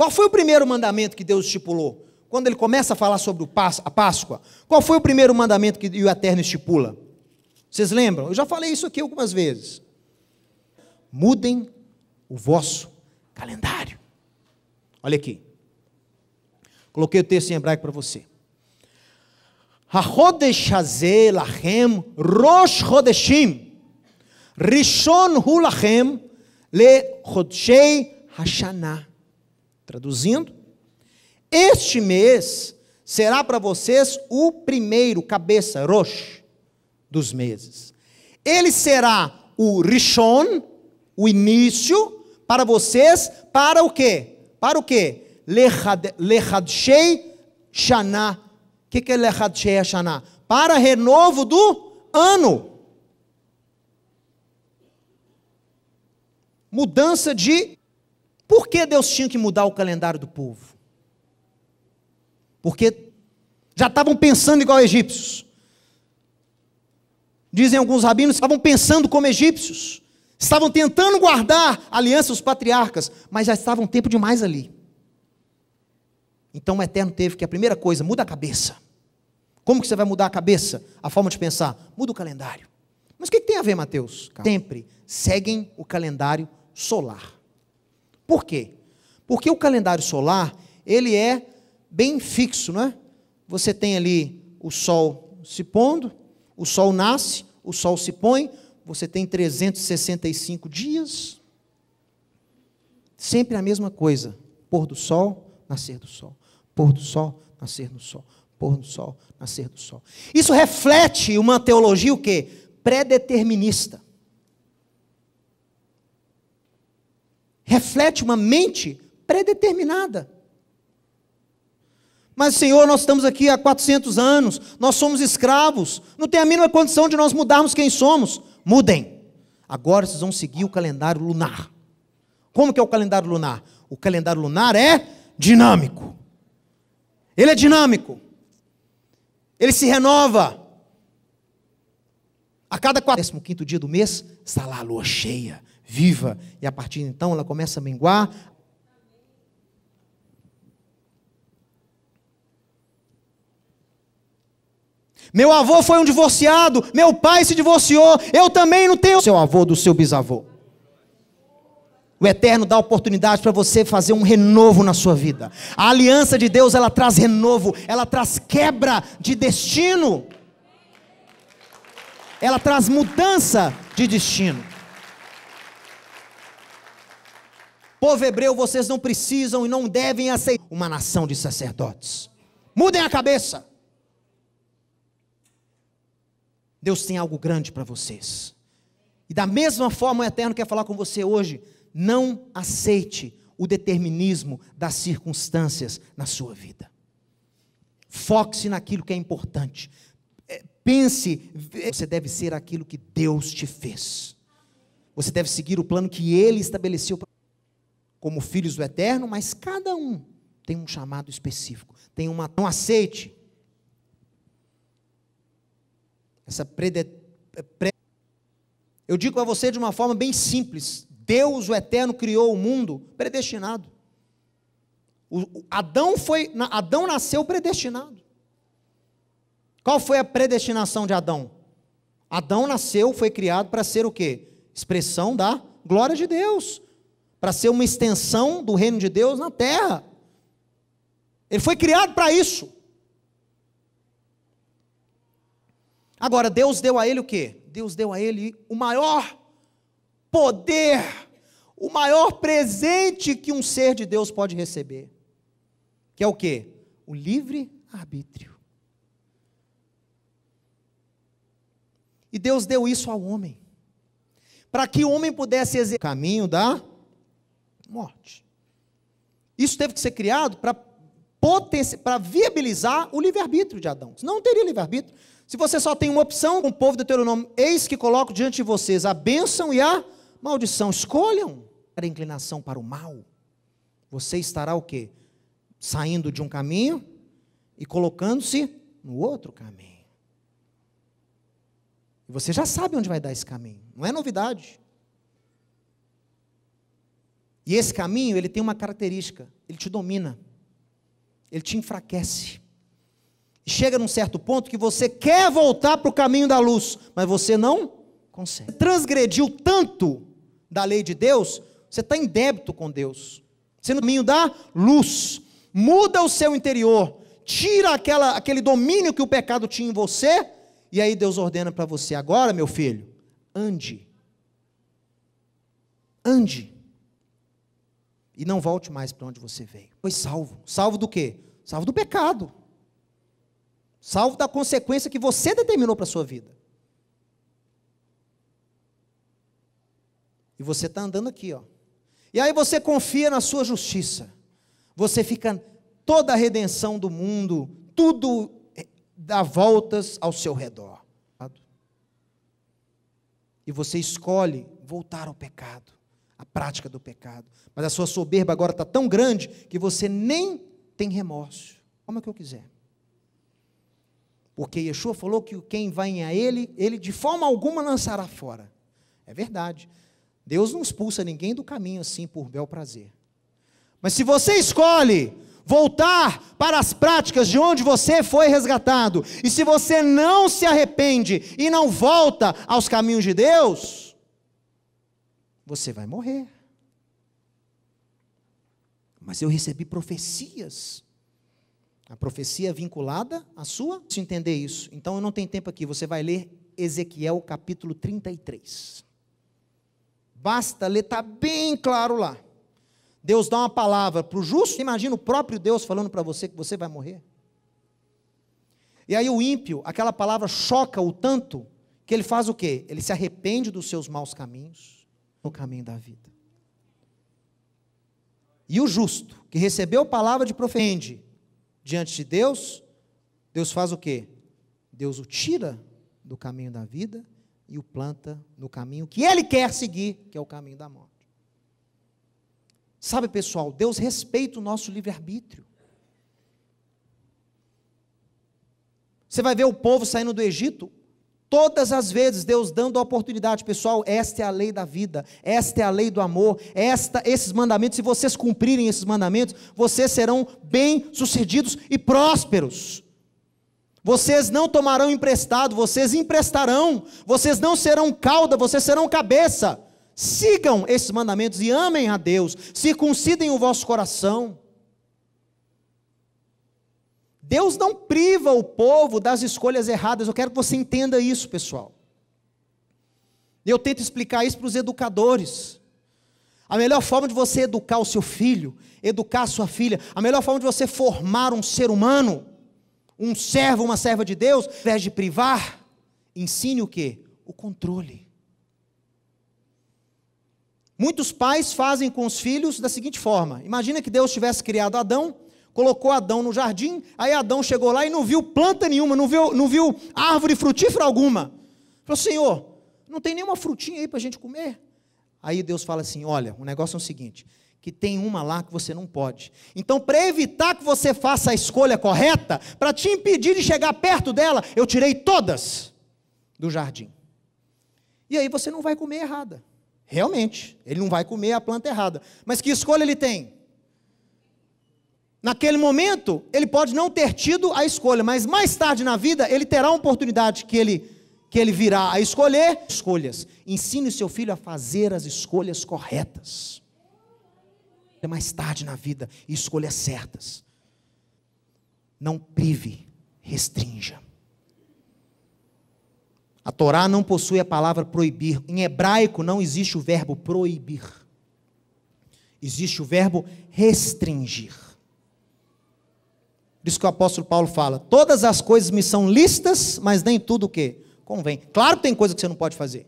Qual foi o primeiro mandamento que Deus estipulou? Quando ele começa a falar sobre a Páscoa, qual foi o primeiro mandamento que o Eterno estipula? Vocês lembram? Eu já falei isso aqui algumas vezes. Mudem o vosso calendário. Olha aqui. Coloquei o texto em hebraico para você. HaChodesh hazeh lachem rosh chodeshim, rishon hu lachem lechodshei hashanah. Traduzindo, este mês será para vocês o primeiro, cabeça, rosh, dos meses. Ele será o rishon, o início, para vocês, para o quê? Para o quê? Lechadshei Shana. O que é Lechadshei Shana? Para renovo do ano. Mudança de... Por que Deus tinha que mudar o calendário do povo? Porque já estavam pensando igual egípcios. Dizem alguns rabinos, estavam pensando como egípcios. Estavam tentando guardar a aliança dos patriarcas, mas já estavam tempo demais ali. Então o Eterno teve que, a primeira coisa, muda a cabeça. Como que você vai mudar a cabeça? A forma de pensar? Muda o calendário. Mas o que tem a ver, Mateus? Sempre seguem o calendário solar. Por quê? Porque o calendário solar, ele é bem fixo, não é? Você tem ali o sol se pondo, o sol nasce, o sol se põe, você tem 365 dias, sempre a mesma coisa, pôr do sol, nascer do sol, pôr do sol, nascer do sol, pôr do sol, nascer do sol. Isso reflete uma teologia o quê? Pré-determinista. Reflete uma mente predeterminada. Mas, Senhor, nós estamos aqui há 400 anos, nós somos escravos, não tem a mínima condição de nós mudarmos quem somos. Mudem. Agora vocês vão seguir o calendário lunar. Como que é o calendário lunar? O calendário lunar é dinâmico. Ele é dinâmico. Ele se renova. A cada 15º dia do mês, está lá a lua cheia, viva, e a partir de então ela começa a minguar. Meu avô foi um divorciado, meu pai se divorciou, eu também não tenho seu avô do seu bisavô. O Eterno dá oportunidade para você fazer um renovo na sua vida. A aliança de Deus, ela traz renovo, ela traz quebra de destino. Ela traz mudança de destino. Povo hebreu, vocês não precisam e não devem aceitar uma nação de sacerdotes. Mudem a cabeça. Deus tem algo grande para vocês. E da mesma forma o Eterno quer falar com você hoje. Não aceite o determinismo das circunstâncias na sua vida. Foque-se naquilo que é importante. Pense, você deve ser aquilo que Deus te fez. Você deve seguir o plano que Ele estabeleceu como filhos do Eterno, mas cada um tem um chamado específico. Não aceite essa Eu digo a você de uma forma bem simples. Deus, o Eterno, criou o mundo predestinado. Adão nasceu predestinado. Qual foi a predestinação de Adão? Adão nasceu, foi criado para ser o quê? Expressão da glória de Deus. Para ser uma extensão do reino de Deus na terra. Ele foi criado para isso. Agora, Deus deu a ele o quê? Deus deu a ele o maior poder, o maior presente que um ser de Deus pode receber. Que é o quê? O livre-arbítrio. E Deus deu isso ao homem. Para que o homem pudesse exercer o caminho da morte. Isso teve que ser criado para viabilizar o livre-arbítrio de Adão. Senão não teria livre-arbítrio. Se você só tem uma opção, com o povo de Deuteronômio, eis que coloco diante de vocês a bênção e a maldição. Escolham a inclinação para o mal. Você estará o quê? Saindo de um caminho e colocando-se no outro caminho. E você já sabe onde vai dar esse caminho. Não é novidade. E esse caminho, ele tem uma característica, ele te domina, ele te enfraquece. E chega num certo ponto que você quer voltar para o caminho da luz, mas você não consegue. Transgrediu tanto da lei de Deus, você está em débito com Deus. Você no caminho da luz, muda o seu interior, tira aquele domínio que o pecado tinha em você, e aí Deus ordena para você, agora meu filho, ande. Ande. E não volte mais para onde você veio. Foi salvo. Salvo do quê? Salvo do pecado. Salvo da consequência que você determinou para a sua vida. E você está andando aqui, ó. E aí você confia na sua justiça. Você fica, toda a redenção do mundo, tudo dá voltas ao seu redor. E você escolhe voltar ao pecado, à prática do pecado. Mas a sua soberba agora está tão grande que você nem tem remorso. Como é que eu quiser. Porque Yeshua falou que quem vai a ele, ele de forma alguma lançará fora. É verdade. Deus não expulsa ninguém do caminho assim por bel prazer. Mas se você escolhe voltar para as práticas de onde você foi resgatado, e se você não se arrepende e não volta aos caminhos de Deus, você vai morrer. Mas eu recebi profecias. A profecia é vinculada à sua, se entender isso. Então eu não tenho tempo aqui, você vai ler Ezequiel capítulo 33. Basta ler, está bem claro lá. Deus dá uma palavra para o justo, imagina o próprio Deus falando para você que você vai morrer. E aí o ímpio, aquela palavra choca o tanto, que ele faz o quê? Ele se arrepende dos seus maus caminhos, no caminho da vida. E o justo, que recebeu a palavra de profecia diante de Deus, Deus faz o quê? Deus o tira do caminho da vida e o planta no caminho que ele quer seguir, que é o caminho da morte. Sabe, pessoal, Deus respeita o nosso livre-arbítrio. Você vai ver o povo saindo do Egito, todas as vezes Deus dando a oportunidade, pessoal, esta é a lei da vida, esta é a lei do amor, esses mandamentos, se vocês cumprirem esses mandamentos, vocês serão bem-sucedidos e prósperos. Vocês não tomarão emprestado, vocês emprestarão, vocês não serão cauda, vocês serão cabeça. Sigam esses mandamentos e amem a Deus, circuncidem o vosso coração. Deus não priva o povo das escolhas erradas, eu quero que você entenda isso, pessoal. Eu tento explicar isso para os educadores. A melhor forma de você educar o seu filho, educar a sua filha, a melhor forma de você formar um ser humano, um servo, uma serva de Deus, ao invés de privar, ensine o quê? O controle. Muitos pais fazem com os filhos da seguinte forma: imagina que Deus tivesse criado Adão, colocou Adão no jardim, aí Adão chegou lá e não viu planta nenhuma, não viu árvore frutífera alguma. Falou: Senhor, não tem nenhuma frutinha aí para a gente comer? Aí Deus fala assim: olha, o negócio é o seguinte, que tem uma lá que você não pode. Então, para evitar que você faça a escolha correta, para te impedir de chegar perto dela, eu tirei todas do jardim. E aí você não vai comer errada. Realmente, ele não vai comer a planta errada. Mas que escolha ele tem? Naquele momento, ele pode não ter tido a escolha, mas mais tarde na vida, ele terá uma oportunidade que ele virá a escolher escolhas. Ensine o seu filho a fazer as escolhas corretas. Mais tarde na vida, escolhas certas. Não prive, restrinja. A Torá não possui a palavra proibir. Em hebraico não existe o verbo proibir. Existe o verbo restringir. Por isso que o apóstolo Paulo fala: todas as coisas me são lícitas, mas nem tudo o quê? Convém. Claro que tem coisa que você não pode fazer.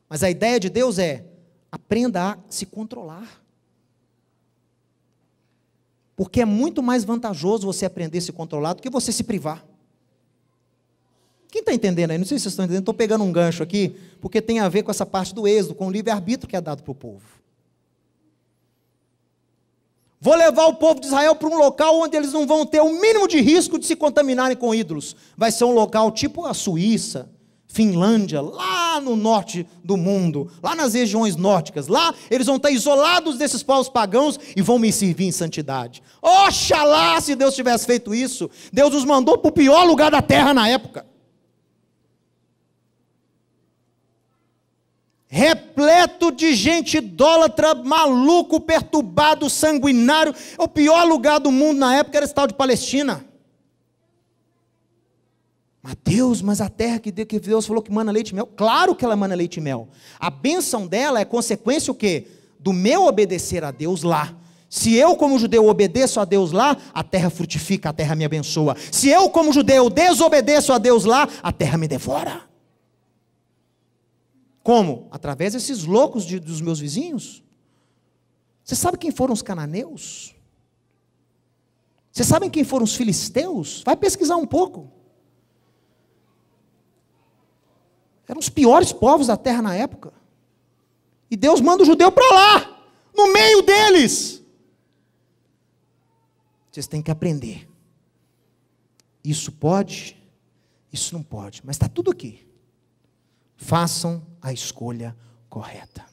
Mas a ideia de Deus é: aprenda a se controlar. Porque é muito mais vantajoso você aprender a se controlar do que você se privar. Quem está entendendo aí? Não sei se vocês estão entendendo, estou pegando um gancho aqui, porque tem a ver com essa parte do êxodo, com o livre-arbítrio que é dado para o povo. Vou levar o povo de Israel para um local onde eles não vão ter o mínimo de risco de se contaminarem com ídolos. Vai ser um local tipo a Suíça, Finlândia, lá lá no norte do mundo, lá nas regiões nórdicas. Lá eles vão estar isolados desses povos pagãos e vão me servir em santidade. Oxalá, se Deus tivesse feito isso. Deus nos mandou para o pior lugar da terra na época. Repleto de gente idólatra, maluco, perturbado, sanguinário. O pior lugar do mundo na época era esse tal de Palestina. Mas a terra que Deus falou que mana leite e mel, claro que ela mana leite e mel. A bênção dela é consequência o quê? Do meu obedecer a Deus lá. Se eu como judeu obedeço a Deus lá, a terra frutifica, a terra me abençoa. Se eu como judeu desobedeço a Deus lá, a terra me devora. Como? Através desses loucos dos meus vizinhos. Você sabe quem foram os cananeus? Você sabe quem foram os filisteus? Vai pesquisar um pouco. Eram os piores povos da terra na época. E Deus manda o judeu para lá, no meio deles. Vocês têm que aprender. Isso pode, isso não pode, mas está tudo aqui. Façam a escolha correta.